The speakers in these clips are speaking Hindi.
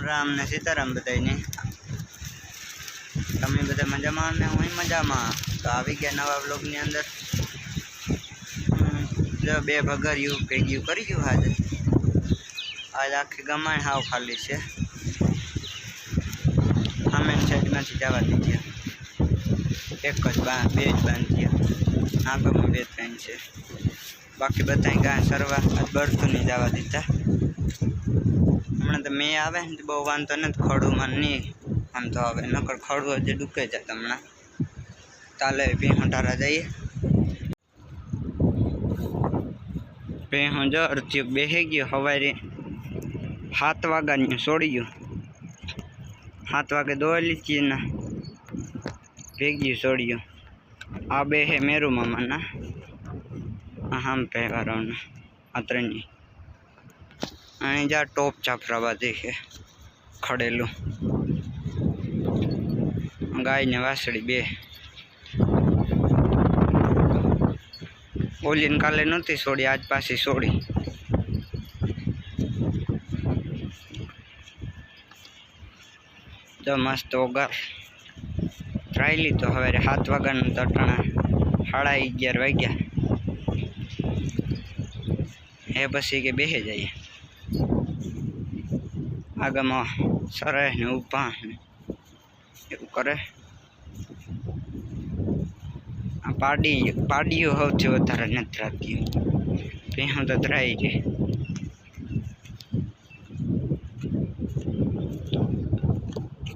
राम ने सीताराम बताई ने तमे बधा मजामां ने हुंय मजामां। तो आवी गया नवा ब्लॉगनी अंदर। जो बे भगरिયું भेग्યું કરી ગયું आज आखी गमाण हाव खाली छे। आमेन साइडमांथी जवा दीजिए एक ज बे ज बांधिया आगळमां बे त्रण छे बाकी बधाय गाय सरवा आज बरतुं नहीं जवा दीधा। हमणां तो मैं आवे ने बहु वांधो नथी खड़ुमां नहीं आम तो आवे नकर खड़ू हजे डूके जात हमणां ताले भीहोटारा जाइए। भीहो जो अरथी बेही गयो हवारे 7 वाग्यानी सोड़ी गयो 7 वागे दोली थी ना भेगी सोड़ियो। आ बे है मेरू मामा ना हम पेवारो ना अतरनी अहीं जा टॉप चापरावा देखे खड़ेलू गाय ने वासड़ी बे ओली काले नती सोड़ी आज पासी सोड़ी। तो मस्त ओगार ट्रायली तो हवारे 7 वाग्यानु तटणा 11:30 वाग्या हे पछी के बेही जाइए आगामां सरे ने ऊभा ने एवुं करे। पाड़ीओ सौथी वधारे नथी राखती भीहों तो धराई रे।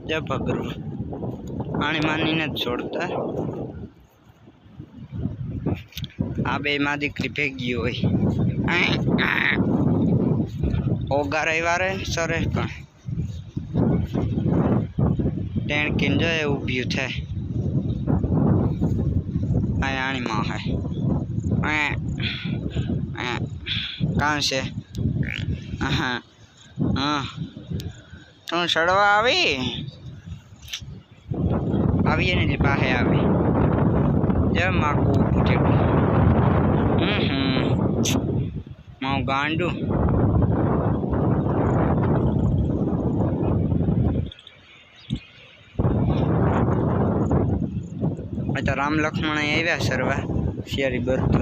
जब भगरू पानी मानी न छोड़ता आ बे मां दीकरी भेगी होय ओगारे वारे सरे पण टेणकीन जो ऊभ्यू थे आनी मां है कहाँ से हाँ हाँ तू सड़वा आवी ने पाहे आवी जब माँ को पूछे माँ गांडू तो राम लक्ष्मण आव्या सरवा शियारी बरतु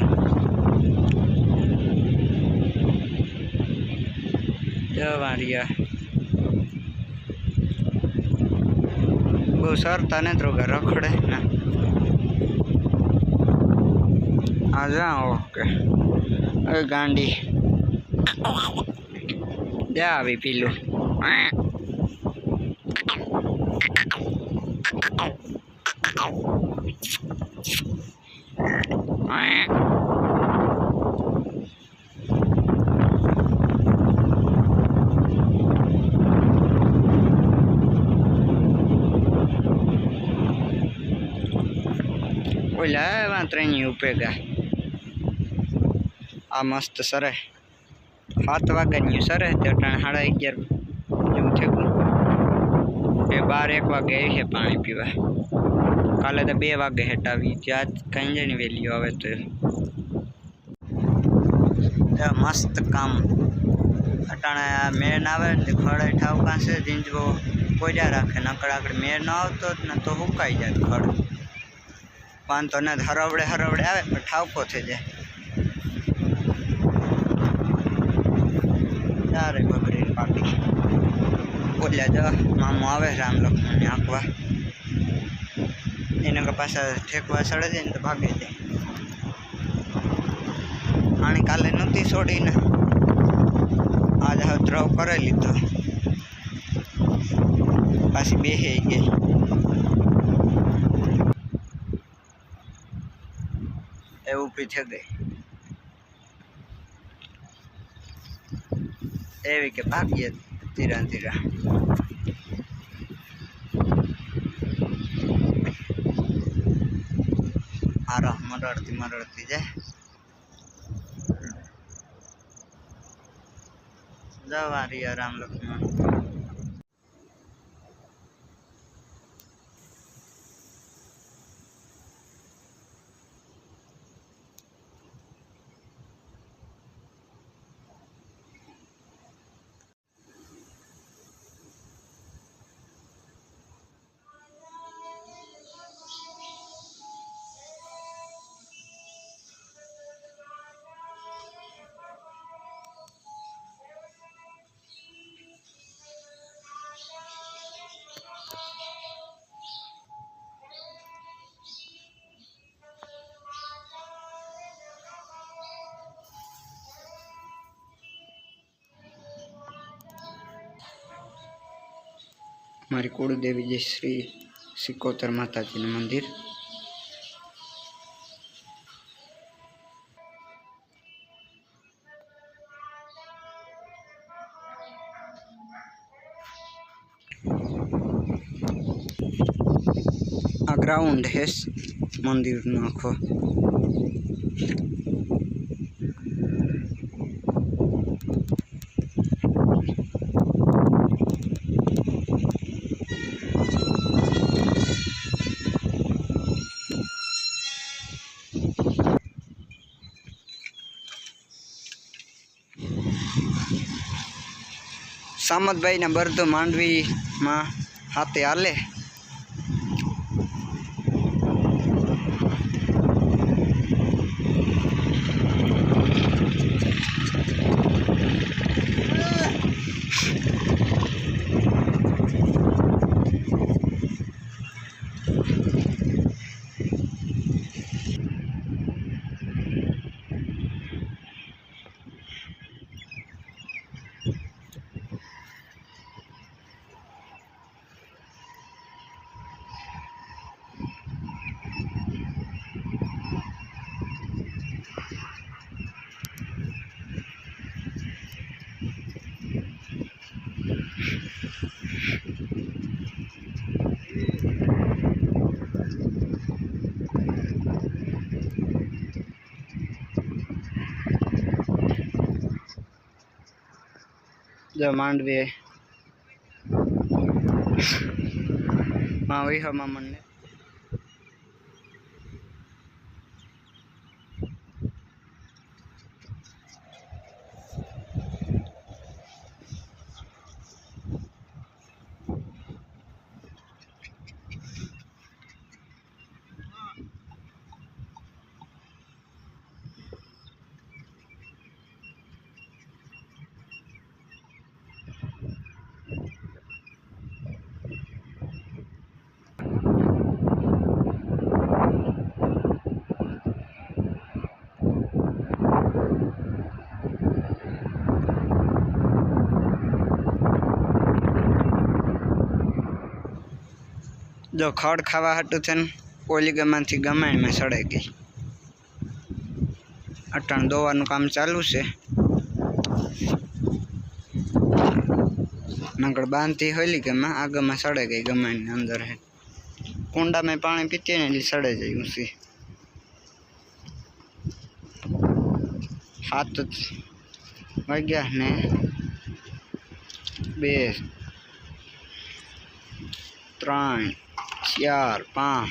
जवारिया बहु सरता ने रोगा रखड़े ना आ जाओ ओके गांडी जा आवी पीलू ओला त्रेनी उपेगा आ मस्त सरे 7 वाग्यानी सरे तो 11:30 जेवुं थयुं। 12-1 वागे है पानी पीवा काले तो 2 वागे हटावी आज कहीं जणी वेली आवे तो मस्त काम अटाणे मेर ना आवे तो खड़ ठावका से जींजवो कोड्या राखे नकड़ आकड़े मेर न आवतो न तो हुकाई जाए खड़ वांधो न हरवड़े हरवड़े आवे पर ठावको थई जाए। सारे बकरी पाटी बोलिया जो मामू आवे राम लक्ष्मण आंकवा एना का पासा ठेकवा सड़े जाए तो भागे जाए। आने काले नती छोड़ी ने आज हाव द्रव करे लीधो पाછી बेही गई। ए ऊभी थई गई एवी के भागीए धीरा धीरा आरा मरड़ती जाए जवारी राम लक्ष्मण। मारी कुलदेवी जय श्री सिकोतर माताजी मंदिर। आ ग्राउंड है मंदिर नो आखो। सामत भाई ने बरदो मांडवी में हाथे हाले। जो मांडवी माँ वही हम मन ने जो खड़ खावा हटू थे ओली गमा थी गमाण में सड़े गई। अटाण दोवानु काम चालू से नगड़ बांधती होली गमा आगे में सड़े गई गमाण ने अंदर है। कुंडा में पानी पीती है ने सड़े जाए उसी हाथ वग्या ने 2 3 4 5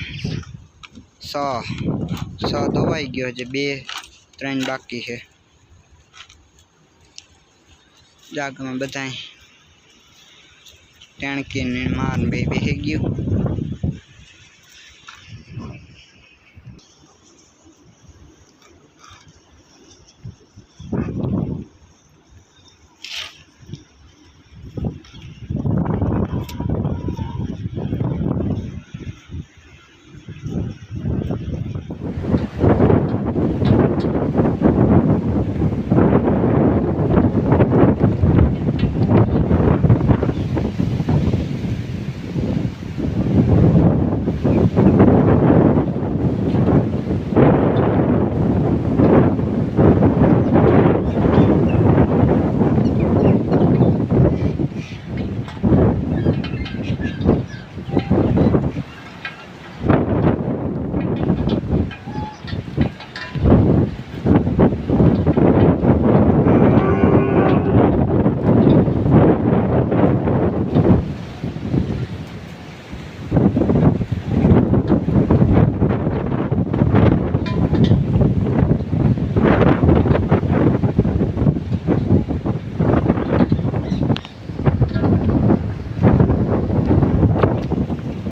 6 दवाई गयो जे 2 3 बाकी है। जाग में बताए टेणकी ने मार बे गयो।